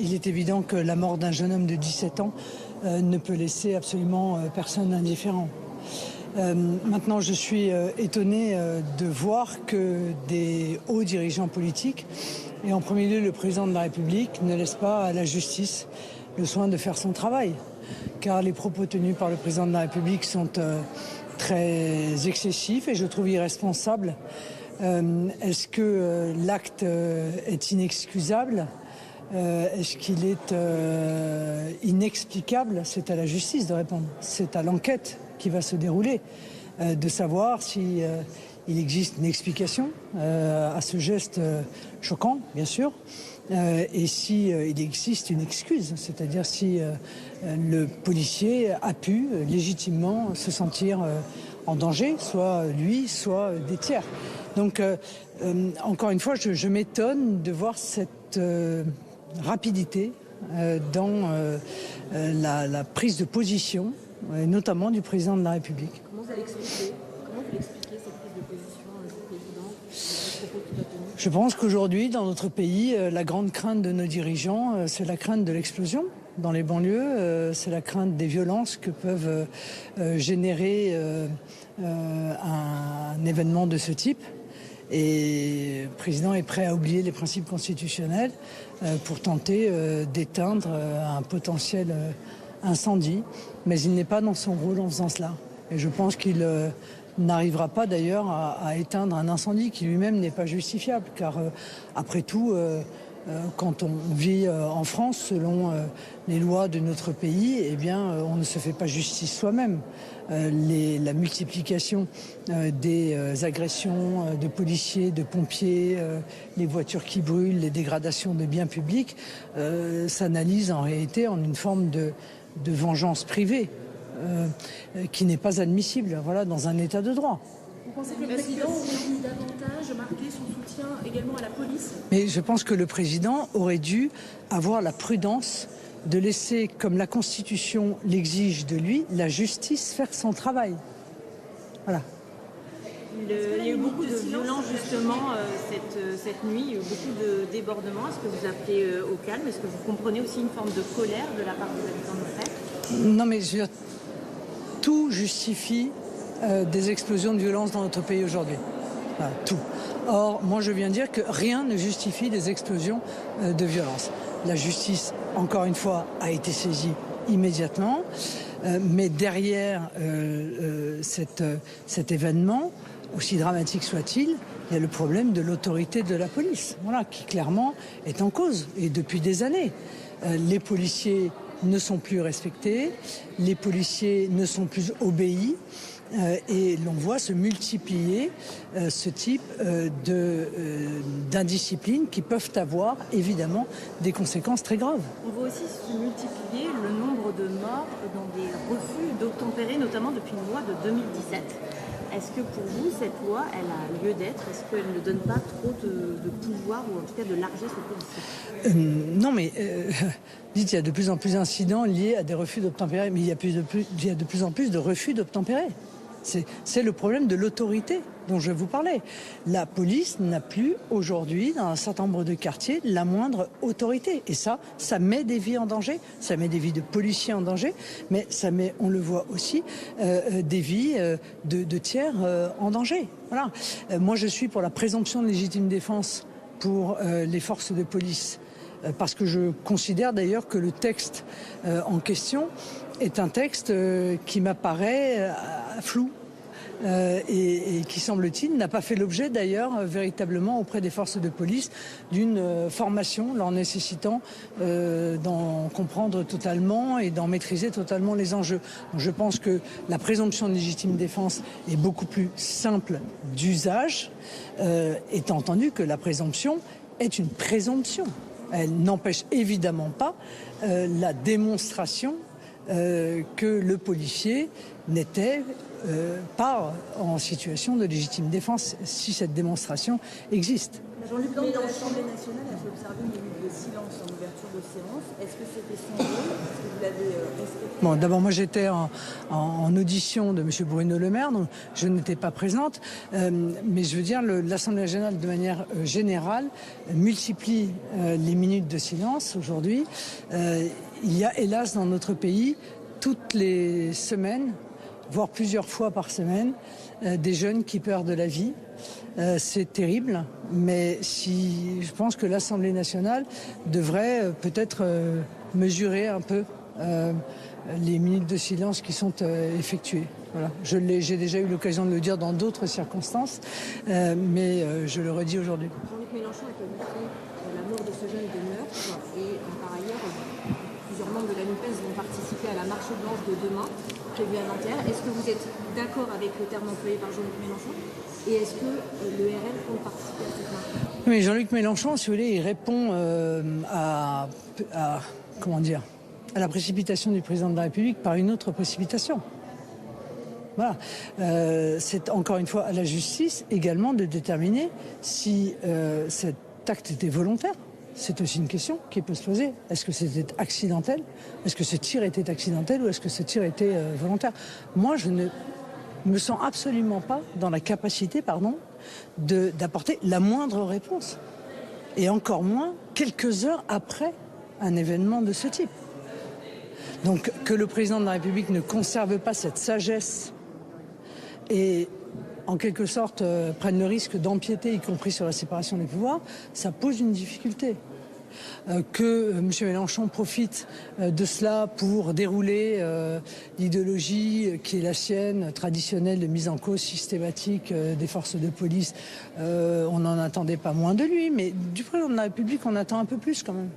il est évident que la mort d'un jeune homme de 17 ans ne peut laisser absolument personne indifférent. Maintenant, je suis étonné de voir que des hauts dirigeants politiques, et en premier lieu le président de la République, ne laissent pas à la justice le soin de faire son travail. Car les propos tenus par le président de la République sont très excessifs et je trouve irresponsables. Est-ce que l'acte est inexcusable ? Est-ce qu'il est inexplicable ? C'est à la justice de répondre. C'est à l'enquête qui va se dérouler de savoir si il existe une explication à ce geste choquant, bien sûr, et si il existe une excuse, c'est-à-dire si le policier a pu légitimement se sentir en danger, soit lui, soit des tiers. Donc, encore une fois, je m'étonne de voir cette rapidité dans la prise de position, notamment du président de la République. Comment vous l'expliquez cette prise de position du président ? Je pense qu'aujourd'hui, dans notre pays, la grande crainte de nos dirigeants, c'est la crainte de l'explosion dans les banlieues, c'est la crainte des violences que peuvent générer un événement de ce type. Et le président est prêt à oublier les principes constitutionnels pour tenter d'éteindre un potentiel incendie. Mais il n'est pas dans son rôle en faisant cela. Et je pense qu'il n'arrivera pas d'ailleurs à éteindre un incendie qui lui-même n'est pas justifiable. Car après tout, quand on vit en France, selon les lois de notre pays, eh bien, on ne se fait pas justice soi-même. La multiplication des agressions de policiers, de pompiers, les voitures qui brûlent, les dégradations de biens publics, s'analyse en réalité en une forme de vengeance privée qui n'est pas admissible, voilà, dans un état de droit. Vous pensez que le président aurait dû davantage marquer son soutien également à la police ? Mais je pense que le président aurait dû avoir la prudence de laisser, comme la Constitution l'exige de lui, la justice faire son travail. Voilà. Il y a eu beaucoup de violence justement cette nuit, il y a eu beaucoup de débordements. Est-ce que vous appelez au calme ? Est-ce que vous comprenez aussi une forme de colère de la part des habitants de Crète ? Non, mais tout justifie des explosions de violence dans notre pays aujourd'hui. Voilà, tout. Or, moi je viens dire que rien ne justifie des explosions de violence. La justice, encore une fois, a été saisie immédiatement, mais derrière cet événement, aussi dramatique soit-il, il y a le problème de l'autorité de la police, voilà, qui clairement est en cause, et depuis des années. Les policiers ne sont plus respectés, les policiers ne sont plus obéis, et l'on voit se multiplier ce type d'indiscipline qui peuvent avoir évidemment des conséquences très graves. On voit aussi se multiplier le nombre de morts dans des refus d'obtempérer, notamment depuis une loi de 2017. Est-ce que pour vous, cette loi, elle a lieu d'être ? Est-ce qu'elle ne donne pas trop de pouvoir, ou en tout cas de largesse aux policiers ? Non, mais dites, il y a de plus en plus d'incidents liés à des refus d'obtempérer, mais il y a de plus en plus de refus d'obtempérer. C'est le problème de l'autorité dont je vous parlais. La police n'a plus aujourd'hui, dans un certain nombre de quartiers, la moindre autorité. Et ça met des vies en danger, ça met des vies de policiers en danger, mais ça met, on le voit aussi, des vies de tiers en danger. Voilà. Moi, je suis pour la présomption de légitime défense pour les forces de police, parce que je considère d'ailleurs que le texte en question est un texte qui m'apparaît flou et qui, semble-t-il, n'a pas fait l'objet d'ailleurs véritablement auprès des forces de police d'une formation leur nécessitant d'en comprendre totalement et d'en maîtriser totalement les enjeux. Donc, je pense que la présomption de légitime défense est beaucoup plus simple d'usage, étant entendu que la présomption est une présomption. Elle n'empêche évidemment pas la démonstration que le policier n'était pas en situation de légitime défense, si cette démonstration existe. Jean-Luc Mélenchon, l'Assemblée nationale a fait observer une minute de silence en ouverture de séance. Est-ce que c'était son rôle? Est-ce que vous l'avez respecté? Bon, d'abord, moi, j'étais en audition de M. Bruno Le Maire, donc je n'étais pas présente. Mais je veux dire, l'Assemblée nationale, de manière générale, multiplie les minutes de silence aujourd'hui. Il y a, hélas, dans notre pays, toutes les semaines, voire plusieurs fois par semaine, des jeunes qui perdent de la vie. C'est terrible, mais je pense que l'Assemblée nationale devrait peut-être mesurer un peu les minutes de silence qui sont effectuées. Voilà. J'ai déjà eu l'occasion de le dire dans d'autres circonstances, mais je le redis aujourd'hui. Jean-Luc Mélenchon a qualifié la mort de ce jeune de meurtre et par ailleurs, plusieurs membres de la NUPES vont participer à la marche blanche de demain, prévue à Nanterre. Est-ce que vous êtes d'accord avec le terme employé par Jean-Luc Mélenchon? Et est-ce que le RN compte participer à cette marche? Oui, Jean-Luc Mélenchon, si vous voulez, il répond à la précipitation du président de la République par une autre précipitation. Voilà. C'est encore une fois à la justice également de déterminer si cet acte était volontaire. C'est aussi une question qui peut se poser. Est-ce que c'était accidentel? Est-ce que ce tir était accidentel ou est-ce que ce tir était volontaire? Moi, je ne me sens absolument pas dans la capacité, d'apporter la moindre réponse. Et encore moins quelques heures après un événement de ce type. Donc que le président de la République ne conserve pas cette sagesse et en quelque sorte prenne le risque d'empiéter, y compris sur la séparation des pouvoirs, ça pose une difficulté. Que M. Mélenchon profite de cela pour dérouler l'idéologie qui est la sienne, traditionnelle de mise en cause systématique des forces de police. On n'en attendait pas moins de lui, mais du président de la République, on attend un peu plus quand même.